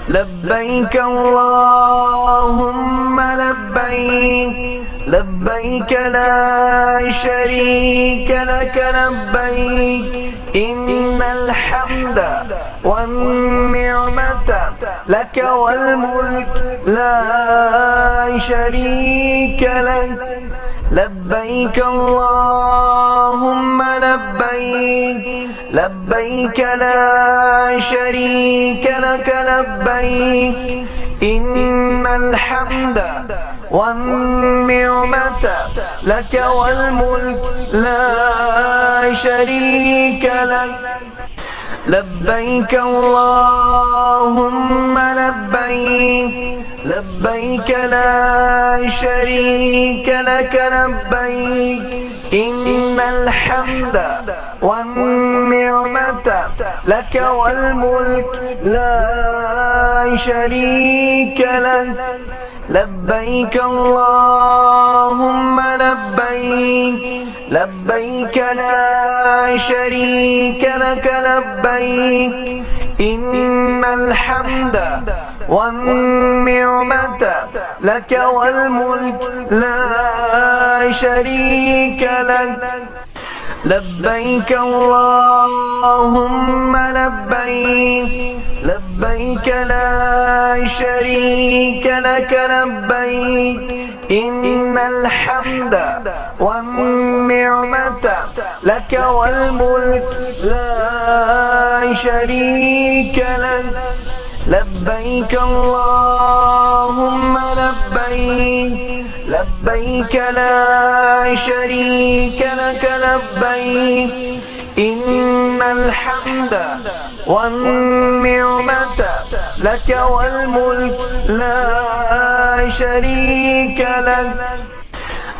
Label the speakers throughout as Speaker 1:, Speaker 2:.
Speaker 1: لبيك اللهم لبيك لبيك لا شريك لك لبيك إن الحمد والنعمة لك والملك لا شريك لك لبيك اللهم لبيك لبيك لا شريك لك لبيك إن الحمد والنعمة لك والملك لا شريك لك لبيك اللهم لبيك لبيك لا شريك لك لبيك إن الحمد والنعمة لك والملك لا شريك لك لبيك اللهم لبيك لبيك لا شريك لك لبيك إن الحمد والنعمة لك والملك لا شريك لك لبيك اللهم لبيك لبيك لا شريك لك لبيك إن الحمد والنعمة لك والملك لا شريك لك لبيك اللهم لبيك لبيك لا شريك لك لبيك إن الحمد والنعمة لك والملك لا شريك لك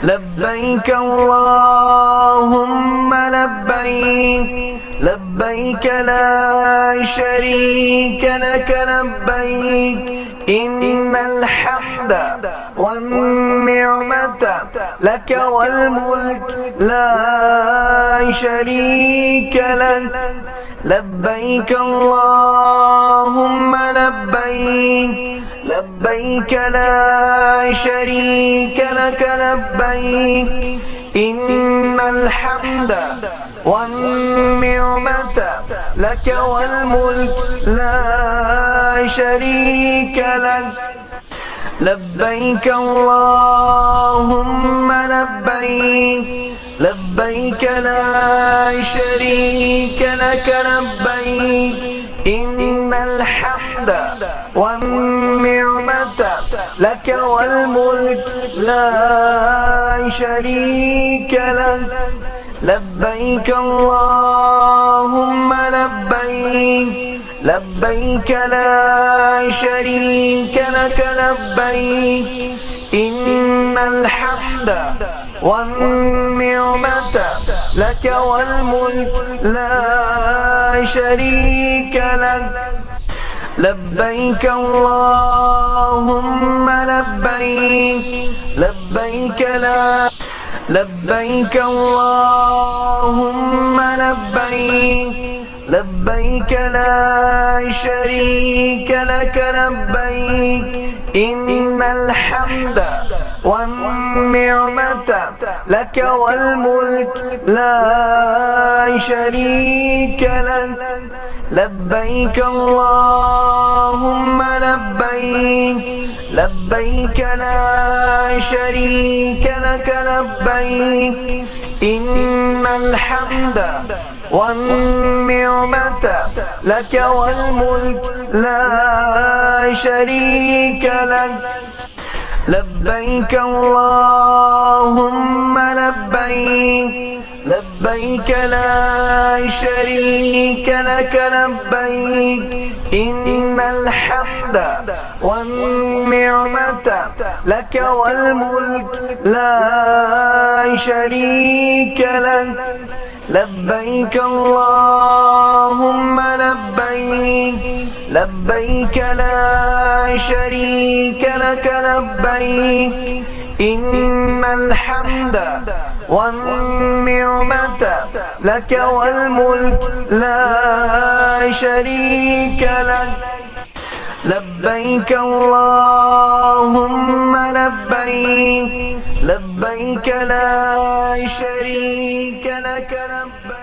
Speaker 1: لبيك اللهم لبيك لبيك لا شريك لك لبيك إن الحمد والنعمة لك والملك لا شريك لك لبيك اللهم لبيك لبيك لا شريك لك لبيك إن الحمد والنعمة لك والملك لا شريك لك لبيك اللهم لبيك لبيك لا شريك لك لبيك إن الحمد والنعمة لك والملك لا شريك لك لبيك اللهم لبيك لبيك لا شريك لك لبيك إن الحمد والنعمة لك والملك لا شريك لك لبيك اللهم لبيك لبيك لا لبيك اللهم لبيك لبيك لا شريك لك لبيك إن الحمد والنعمة لك والملك لا شريك لك لبيك اللهم لبيك لبيك لا شريك لك لبيك إن الحمد والنعمة لك والملك لا شريك لك لبيك اللهم لبيك لبيك لا شريك لك لبيك إن الحمد والنعمة لك والملك لا شريك لك لبيك اللهم لبيك لبيك لا شريك لك لبيك إن الحمد والنعمة لك والملك لا شريك لك لبيك اللهم لبيك، لبيك لا شريك لك لبيك.